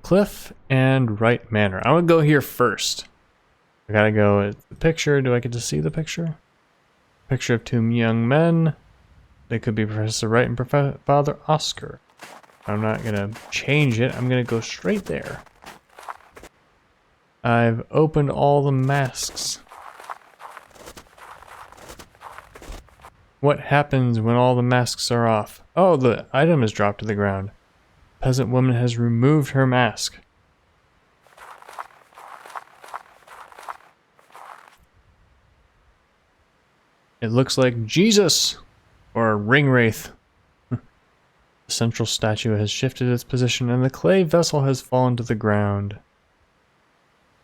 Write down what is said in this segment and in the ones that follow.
Cliff and Wright Manor. I'm gonna go here first. I gotta go at the picture. Do I get to see the picture? Picture of two young men. They could be Professor Wright and Father Oscar. I'm not gonna change it. I'm gonna go straight there. I've opened all the masks. What happens when all the masks are off? Oh, the item is dropped to the ground. Peasant woman has removed her mask. It looks like Jesus, or a ring wraith. The central statue has shifted its position and the clay vessel has fallen to the ground.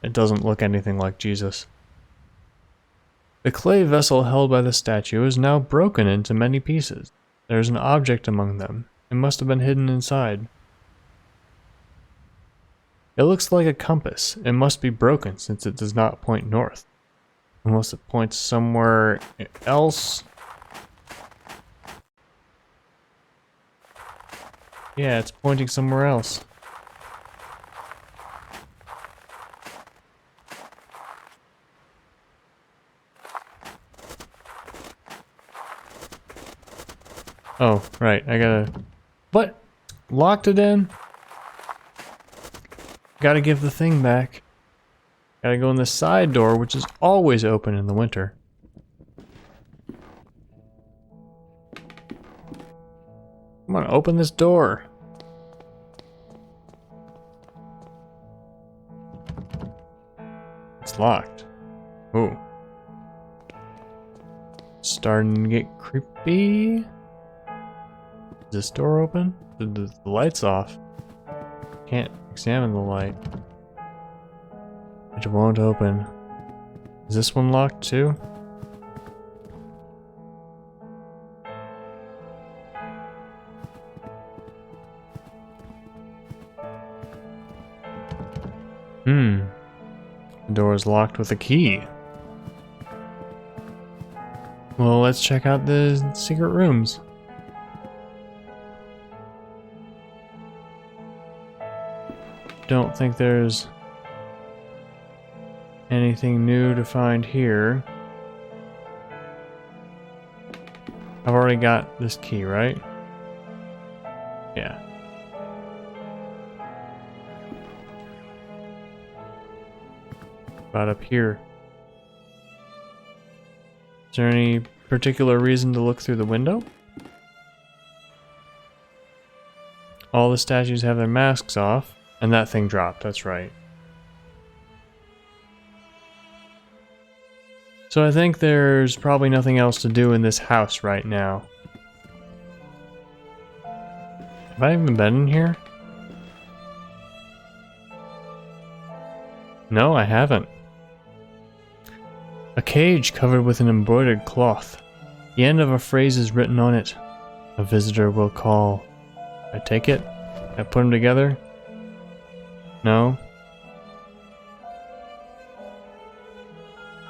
It doesn't look anything like Jesus. The clay vessel held by the statue is now broken into many pieces. There is an object among them. It must have been hidden inside. It looks like a compass. It must be broken since it does not point north. Unless it points somewhere else. Yeah, it's pointing somewhere else. Oh, right, I gotta... What? Locked it in? Gotta give the thing back. Gotta go in the side door, which is always open in the winter. Come on, open this door. It's locked. Ooh. Starting to get creepy. Is this door open? The light's off. Can't examine the light. It won't open. Is this one locked too? The door is locked with a key. Well, let's check out the secret rooms. Don't think there's anything new to find here. I've already got this key, right? Yeah. About up here. Is there any particular reason to look through the window? All the statues have their masks off, and that thing dropped, that's right. So I think there's probably nothing else to do in this house right now. Have I even been in here? No, I haven't. A cage covered with an embroidered cloth. The end of a phrase is written on it. A visitor will call. I take it? I put them together? No?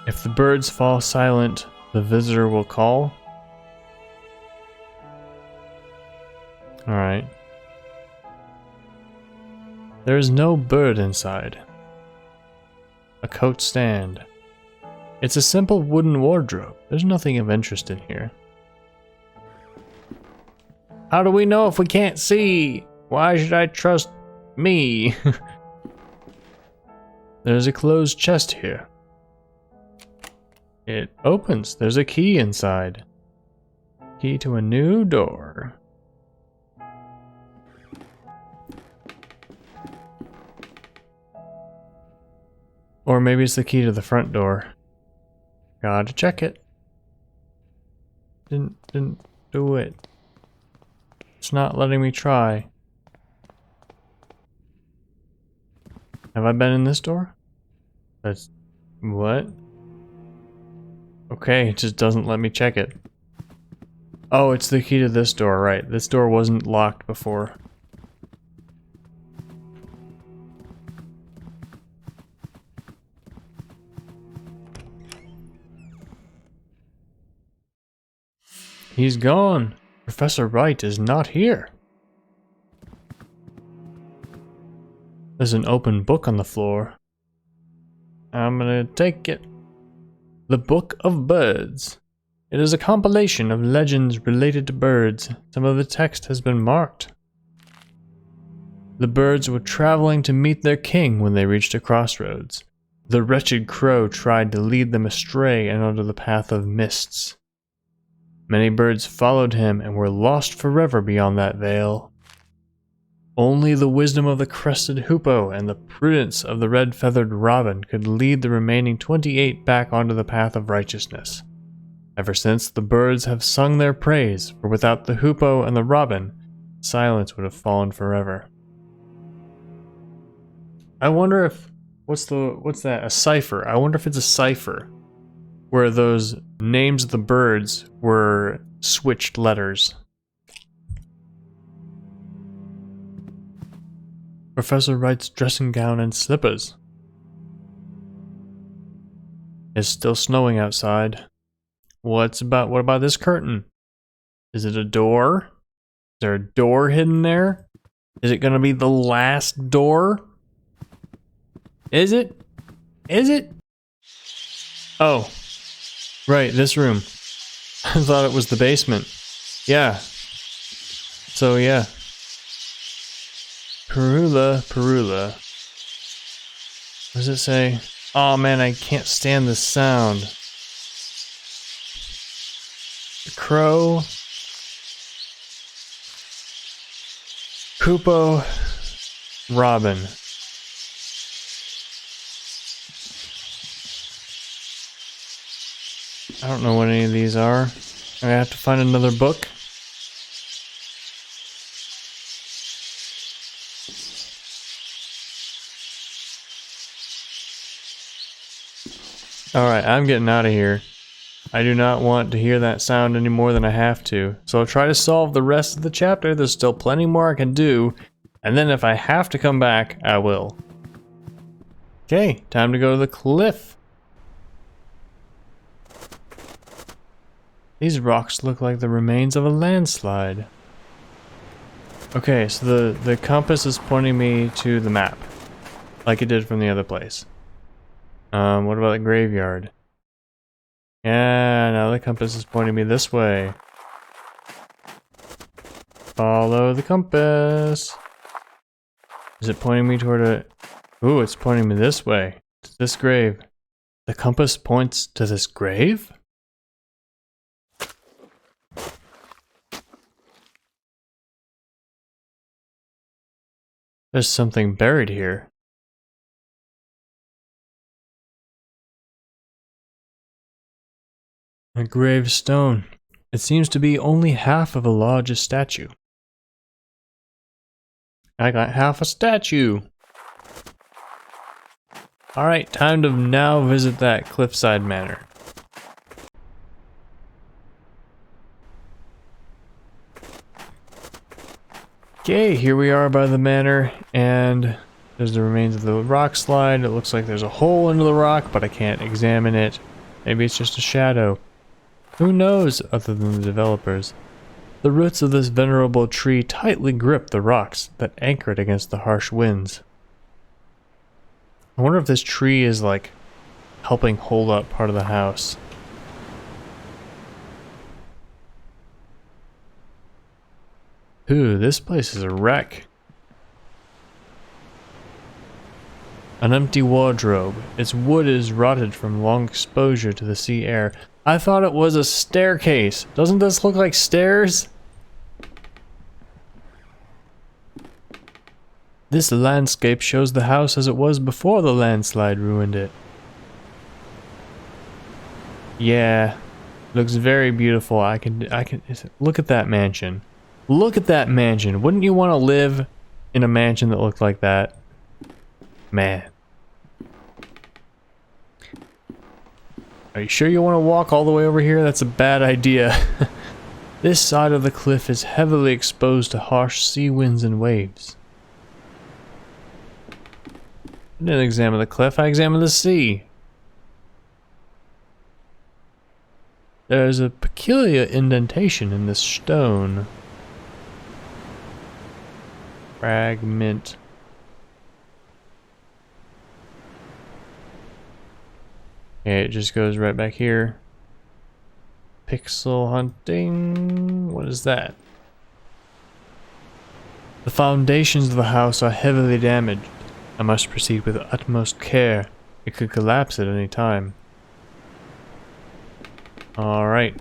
If the birds fall silent, the visitor will call? Alright. There is no bird inside. A coat stand. It's a simple wooden wardrobe. There's nothing of interest in here. How do we know if we can't see? Why should I trust me? There's a closed chest here. It opens. There's a key inside. Key to a new door. Or maybe it's the key to the front door. Gotta check it. Didn't do it. It's not letting me try. Have I been in this door? That's... what? Okay, it just doesn't let me check it. Oh, it's the key to this door, right. This door wasn't locked before. He's gone. Professor Wright is not here. There's an open book on the floor. I'm gonna take it. The Book of Birds. It is a compilation of legends related to birds. Some of the text has been marked. The birds were traveling to meet their king when they reached a crossroads. The wretched crow tried to lead them astray and onto the path of mists. Many birds followed him and were lost forever beyond that veil. Only the wisdom of the crested hoopoe and the prudence of the red-feathered robin could lead the remaining 28 back onto the path of righteousness. Ever since, the birds have sung their praise, for without the hoopoe and the robin, silence would have fallen forever. I wonder if, what's that, a cipher? I wonder if it's a cipher, where those names of the birds were switched letters. Professor Wright's dressing gown and slippers. It's still snowing outside. What about this curtain? Is it a door? Is there a door hidden there? Is it gonna be the last door? Is it? Is it? Oh. Right, this room. I thought it was the basement. Yeah. So yeah. Perula. What does it say? Oh man, I can't stand this sound. The crow. Hoopoe. Robin. I don't know what any of these are. I have to find another book. Alright, I'm getting out of here. I do not want to hear that sound any more than I have to. So I'll try to solve the rest of the chapter. There's still plenty more I can do. And then if I have to come back, I will. Okay, time to go to the cliff. These rocks look like the remains of a landslide. Okay, so the compass is pointing me to the map, like it did from the other place. What about the graveyard? Yeah, now the compass is pointing me this way. Follow the compass. Is it pointing me toward a... Ooh, it's pointing me this way. To this grave. The compass points to this grave? There's something buried here. A gravestone. It seems to be only half of a larger statue. I got half a statue. Alright, time to now visit that Cliffside Manor. Okay, here we are by the manor, and there's the remains of the rock slide. It looks like there's a hole into the rock, but I can't examine it. Maybe it's just a shadow. Who knows, other than the developers? The roots of this venerable tree tightly grip the rocks that anchor it against the harsh winds. I wonder if this tree is like helping hold up part of the house. Ooh, this place is a wreck. An empty wardrobe. Its wood is rotted from long exposure to the sea air. I thought it was a staircase. Doesn't this look like stairs? This landscape shows the house as it was before the landslide ruined it. Yeah, looks very beautiful. I can look at that mansion. Look at that mansion. Wouldn't you want to live in a mansion that looked like that? Man. Are you sure you want to walk all the way over here? That's a bad idea. This side of the cliff is heavily exposed to harsh sea winds and waves. I didn't examine the cliff, I examined the sea. There's a peculiar indentation in this stone. Fragment. Okay, it just goes right back here. Pixel hunting. What is that? The foundations of the house are heavily damaged. I must proceed with utmost care. It could collapse at any time. Alright.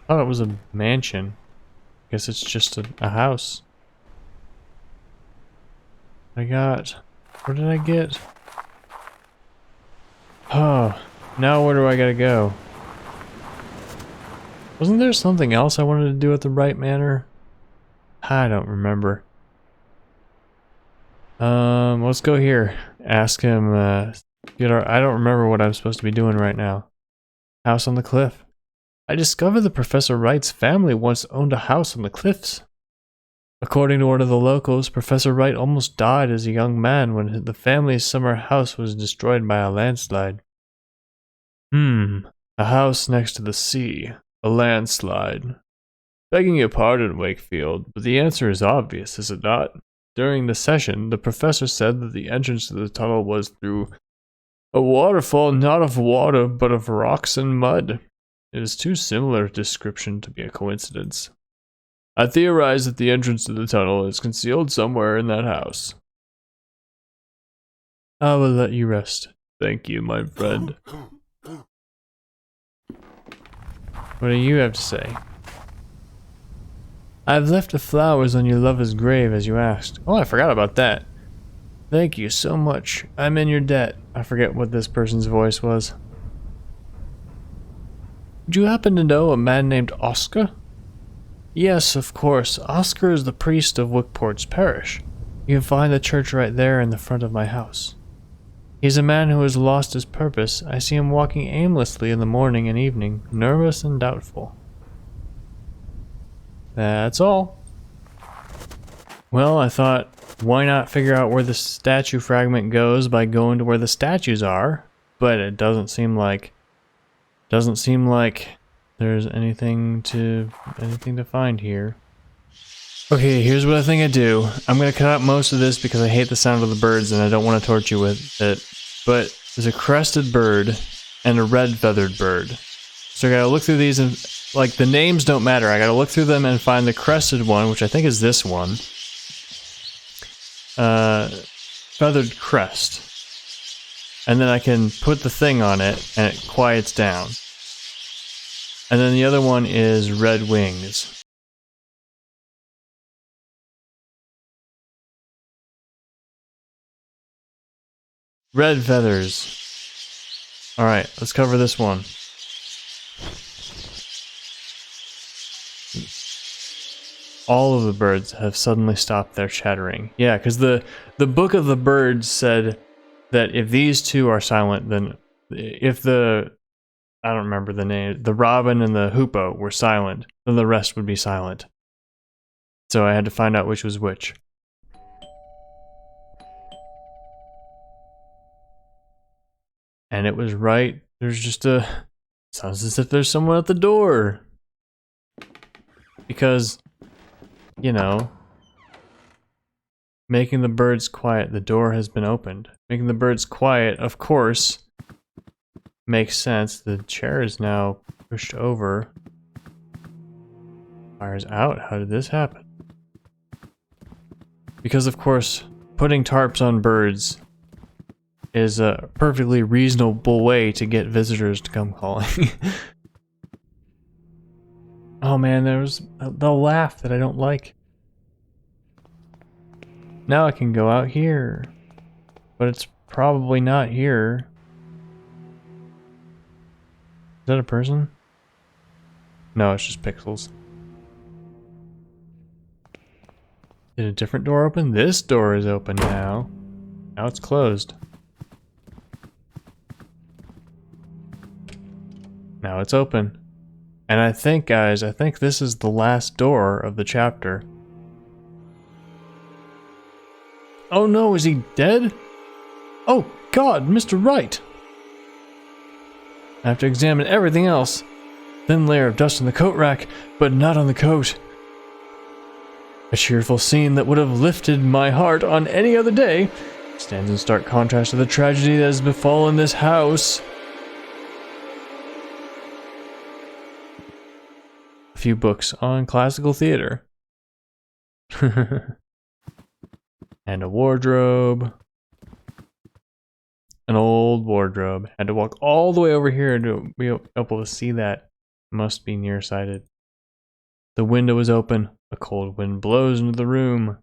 Thought it was a mansion. Guess it's just a house. What did I get? Oh, now where do I gotta go? Wasn't there something else I wanted to do at the right manor? I don't remember. Let's go here. Ask him, I don't remember what I'm supposed to be doing right now. House on the cliff. I discovered that Professor Wright's family once owned a house on the cliffs. According to one of the locals, Professor Wright almost died as a young man when the family's summer house was destroyed by a landslide. A house next to the sea. A landslide. Begging your pardon, Wakefield, but the answer is obvious, is it not? During the session, the professor said that the entrance to the tunnel was through a waterfall not of water, but of rocks and mud. It is too similar a description to be a coincidence. I theorize that the entrance to the tunnel is concealed somewhere in that house. I will let you rest. Thank you, my friend. What do you have to say? I've left the flowers on your lover's grave as you asked. Oh, I forgot about that. Thank you so much. I'm in your debt. I forget what this person's voice was. Do you happen to know a man named Oscar? Yes, of course. Oscar is the priest of Wickport's parish. You can find the church right there in the front of my house. He's a man who has lost his purpose. I see him walking aimlessly in the morning and evening, nervous and doubtful. That's all. Well, I thought, why not figure out where the statue fragment goes by going to where the statues are? But it doesn't seem like there's anything to find here. Okay, here's what I think I do. I'm gonna cut out most of this because I hate the sound of the birds and I don't want to torture you with it. But there's a crested bird and a red feathered bird. So I gotta look through these and, like, the names don't matter. I gotta look through them and find the crested one, which I think is this one. Feathered crest. And then I can put the thing on it and it quiets down. And then the other one is red wings. Red feathers. Alright, let's cover this one. All of the birds have suddenly stopped their chattering. Yeah, because the Book of the Birds said that if these two are silent, then if I don't remember the name, the robin and the hoopoe were silent, then the rest would be silent. So I had to find out which was which. And it was right. There's just sounds as if there's someone at the door. Because, you know, making the birds quiet, the door has been opened. Making the birds quiet, of course, makes sense. The chair is now pushed over. Fire's out. How did this happen? Because, of course, putting tarps on birds is a perfectly reasonable way to get visitors to come calling. Oh man, there's the laugh that I don't like. Now I can go out here, but it's probably not here. Is that a person? No, it's just pixels. Did a different door open? This door is open now. Now it's closed. Now it's open. And I think, guys, this is the last door of the chapter. Oh no, is he dead? Oh God, Mr. Wright! I have to examine everything else. Thin layer of dust on the coat rack, but not on the coat. A cheerful scene that would have lifted my heart on any other day stands in stark contrast to the tragedy that has befallen this house. few books on classical theater. And a wardrobe. An old wardrobe. Had to walk all the way over here to be able to see that. Must be nearsighted. The window is open. A cold wind blows into the room.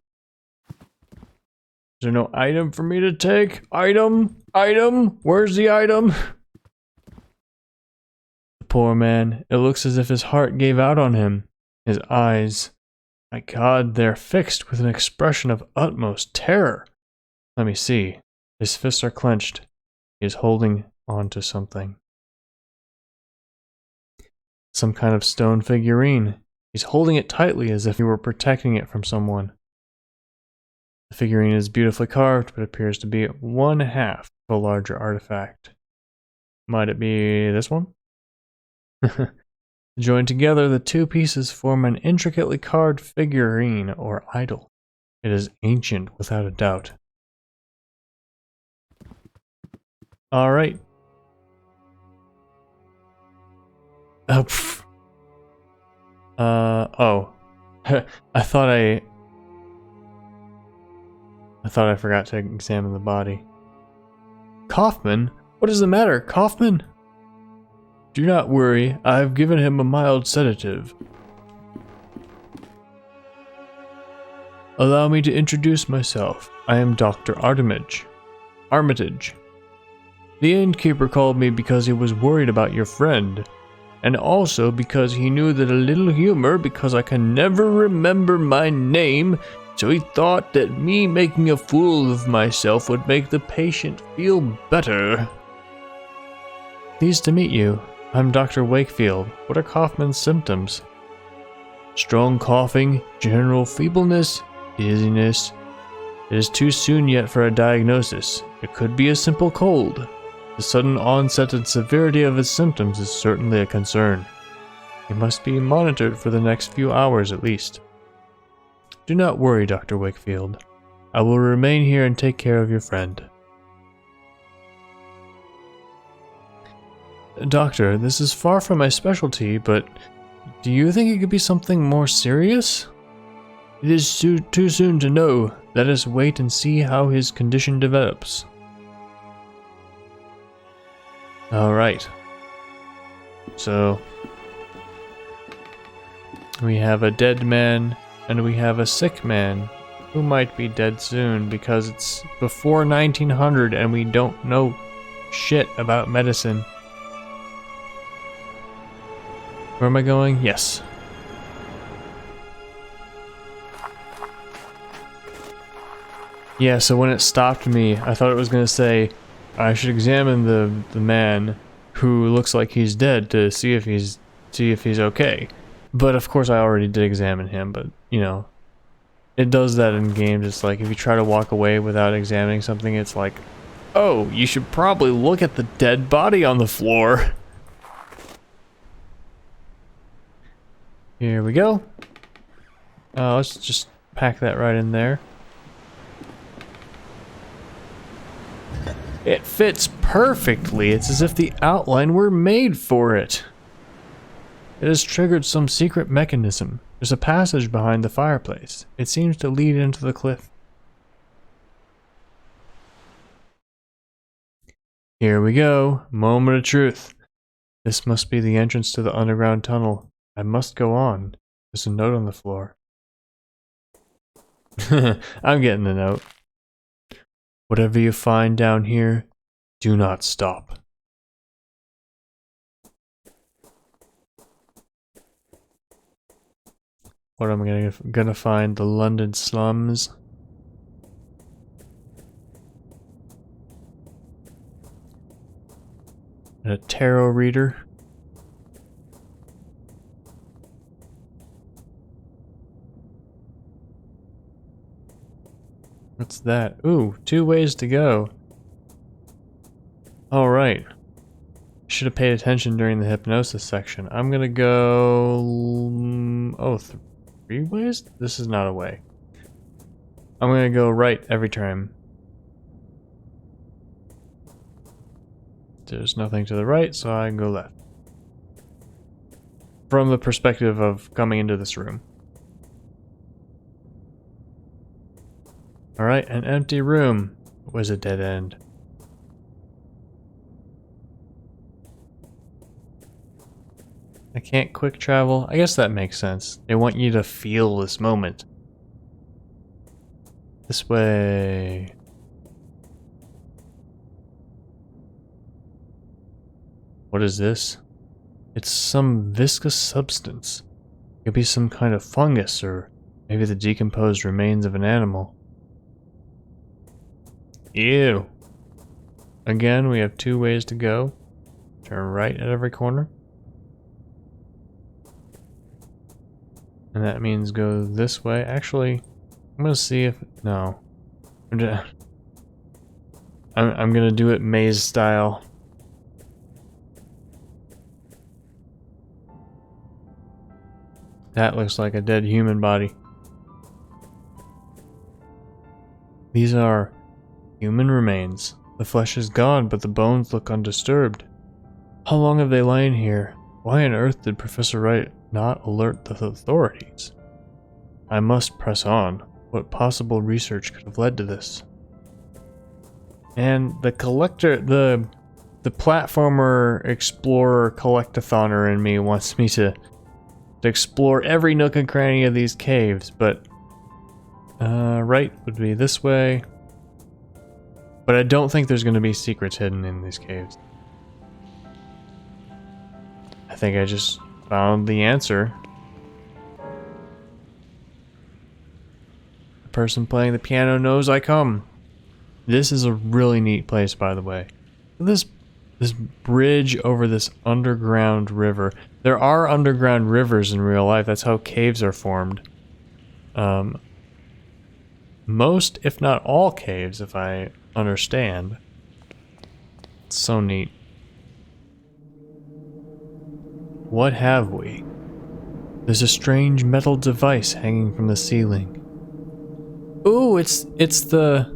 Is there no item for me to take? Item? Item? Where's the item? The poor man. It looks as if his heart gave out on him. His eyes. My God, they're fixed with an expression of utmost terror. Let me see. His fists are clenched. He is holding on to something. Some kind of stone figurine. He's holding it tightly as if he were protecting it from someone. The figurine is beautifully carved, but appears to be one half of a larger artifact. Might it be this one? Joined together, the two pieces form an intricately carved figurine or idol. It is ancient without a doubt. Alright. Oh. I thought I forgot to examine the body. Kaufman? What is the matter, Kaufman? Do not worry, I've given him a mild sedative. Allow me to introduce myself. I am Dr. Armitage. The innkeeper called me because he was worried about your friend, and also because he knew that a little humor, because I can never remember my name, so he thought that me making a fool of myself would make the patient feel better. Pleased to meet you. I'm Dr. Wakefield. What are Kaufman's symptoms? Strong coughing, general feebleness, dizziness. It is too soon yet for a diagnosis. It could be a simple cold. The sudden onset and severity of his symptoms is certainly a concern. He must be monitored for the next few hours at least. Do not worry, Dr. Wakefield. I will remain here and take care of your friend. Doctor, this is far from my specialty, but do you think it could be something more serious? It is too soon to know. Let us wait and see how his condition develops. Alright. So, we have a dead man, and we have a sick man, who might be dead soon, because it's before 1900 and we don't know shit about medicine. Where am I going? Yes. Yeah, so when it stopped me, I thought it was going to say, I should examine the man who looks like he's dead to see if he's okay. But of course I already did examine him, but you know, it does that in games. It's like if you try to walk away without examining something, it's like, oh, you should probably look at the dead body on the floor. Here we go. Let's just pack that right in there. It fits perfectly. It's as if the outline were made for it. It has triggered some secret mechanism. There's a passage behind the fireplace. It seems to lead into the cliff. Here we go. Moment of truth. This must be the entrance to the underground tunnel. I must go on. There's a note on the floor. I'm getting the note. Whatever you find down here, do not stop. What am I gonna find? The London slums? And a tarot reader? What's that? Ooh, 2 ways to go. Alright. Should have paid attention during the hypnosis section. I'm gonna go... Oh, 3 ways? This is not a way. I'm gonna go right every time. There's nothing to the right, so I can go left. from the perspective of coming into this room. Alright, an empty room. It was a dead end. I can't quick travel. I guess that makes sense. They want you to feel this moment. This way. What is this? It's some viscous substance. It could be some kind of fungus or maybe the decomposed remains of an animal. Ew. Again, we have 2 ways to go. Turn right at every corner. And that means go this way. Actually, I'm gonna see if... No. I'm gonna do it maze style. That looks like a dead human body. These are human remains. The flesh is gone, but the bones look undisturbed. How long have they lain here? Why on earth did Professor Wright not alert the authorities? I must press on. What possible research could have led to this? And the collector, the platformer, explorer, collectathoner in me wants me to explore every nook and cranny of these caves, but right would be this way. But I don't think there's going to be secrets hidden in these caves. I think I just found the answer. The person playing the piano knows I come. This is a really neat place, by the way. This bridge over this underground river. There are underground rivers in real life. That's how caves are formed. Most, if not all caves, if I understand. It's so neat. What have we? There's a strange metal device hanging from the ceiling. Ooh, it's the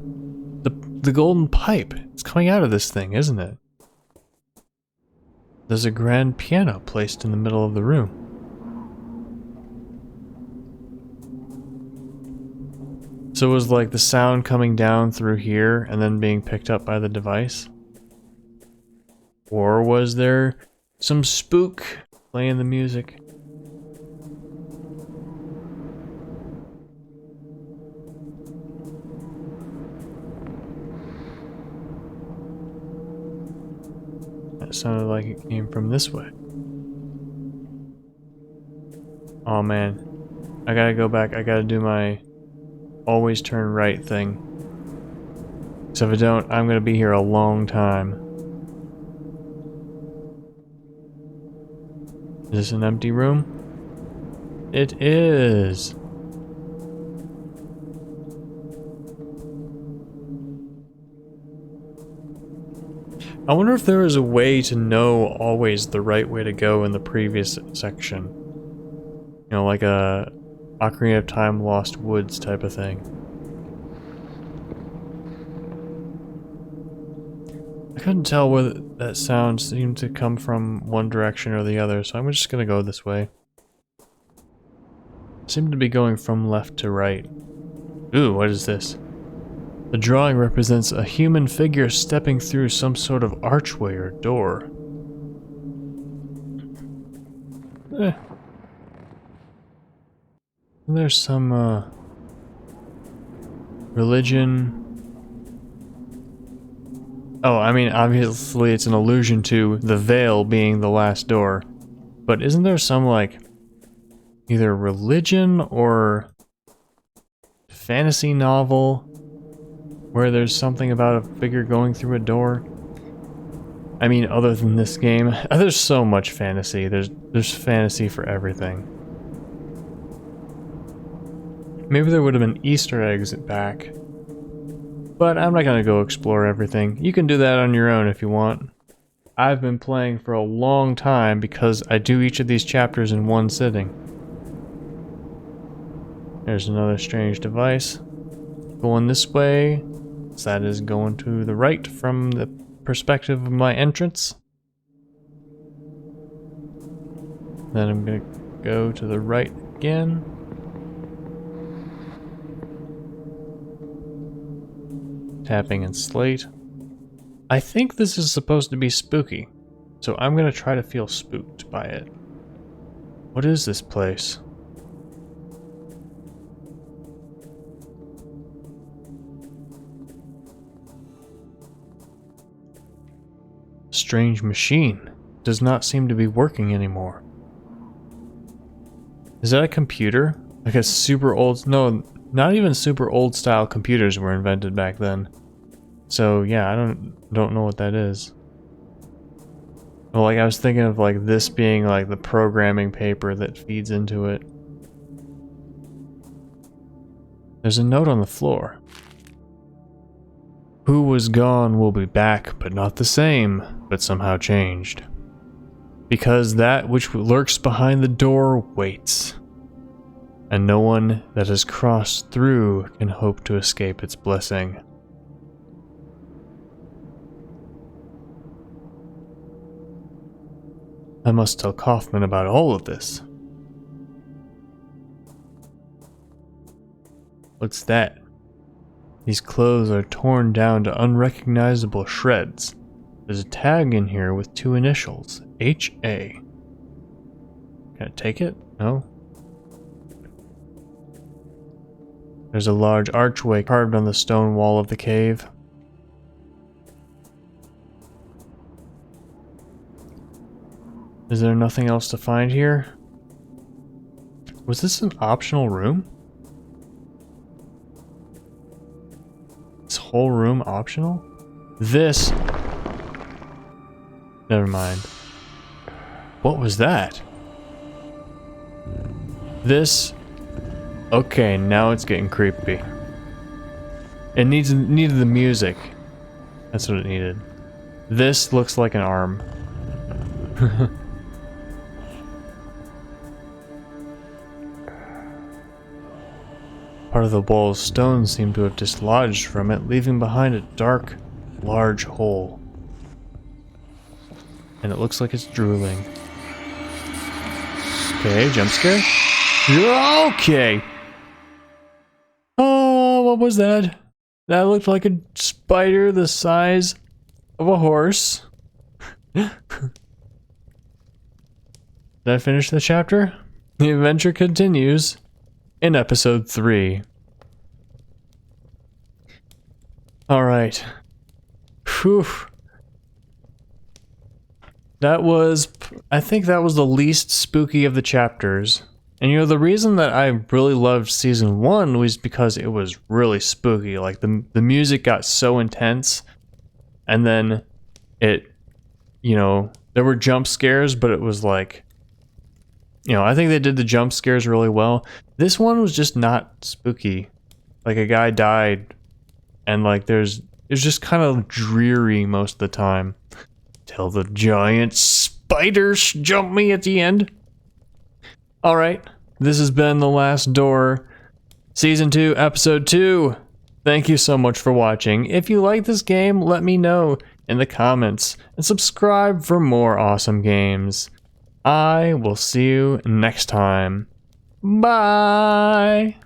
golden pipe. It's coming out of this thing, isn't it? There's a grand piano placed in the middle of the room. So it was like the sound coming down through here and then being picked up by the device? Or was there some spook playing the music? That sounded like it came from this way. Oh man, I gotta go back. I gotta do my always turn right thing. So if I don't, I'm gonna be here a long time. Is this an empty room? It is. I wonder if there is a way to know always the right way to go in the previous section. You know, like a Ocarina of Time Lost Woods type of thing. I couldn't tell whether that sound seemed to come from one direction or the other, so I'm just gonna go this way. Seemed to be going from left to right. Ooh, what is this? The drawing represents a human figure stepping through some sort of archway or door. There's some, religion. Oh, I mean, obviously it's an allusion to the veil being the last door. But isn't there some, like, either religion or fantasy novel where there's something about a figure going through a door? I mean, other than this game, there's so much fantasy. There's fantasy for everything. Maybe there would have been Easter eggs back. But I'm not gonna go explore everything. You can do that on your own if you want. I've been playing for a long time because I do each of these chapters in one sitting. There's another strange device. Going this way. So that is going to the right from the perspective of my entrance. Then I'm gonna go to the right again. Tapping in slate. I think this is supposed to be spooky, so I'm gonna try to feel spooked by it. What is this place? Strange machine. Does not seem to be working anymore. Is that a computer? Like a super old... No, not even super old style computers were invented back then. So yeah, I don't know what that is. Well, like I was thinking of like this being like the programming paper that feeds into it. There's a note on the floor. Who was gone will be back, but not the same, but somehow changed. Because that which lurks behind the door waits, and no one that has crossed through can hope to escape its blessing. I must tell Kaufman about all of this. What's that? These clothes are torn down to unrecognizable shreds. There's a tag in here with 2 initials, H.A. Can I take it? No? There's a large archway carved on the stone wall of the cave. Is there nothing else to find here? Was this an optional room? This whole room optional? This... Never mind. What was that? This... Okay, now it's getting creepy. It needed the music. That's what it needed. This looks like an arm. Part of the wall of stone seemed to have dislodged from it, leaving behind a dark, large hole. And it looks like it's drooling. Okay, jump scare. Okay. Oh, what was that? That looked like a spider the size of a horse. Did I finish the chapter? The adventure continues in episode 3. Alright. Whew. I think that was the least spooky of the chapters. And you know, the reason that I really loved season 1 was because it was really spooky. Like the music got so intense, and then it, you know, there were jump scares, but it was like, you know, I think they did the jump scares really well. This one was just not spooky. Like a guy died, and like it's just kind of dreary most of the time. Till the giant spiders jump me at the end. Alright, this has been The Last Door, Season 2, Episode 2. Thank you so much for watching. If you like this game, let me know in the comments, and subscribe for more awesome games. I will see you next time. Bye!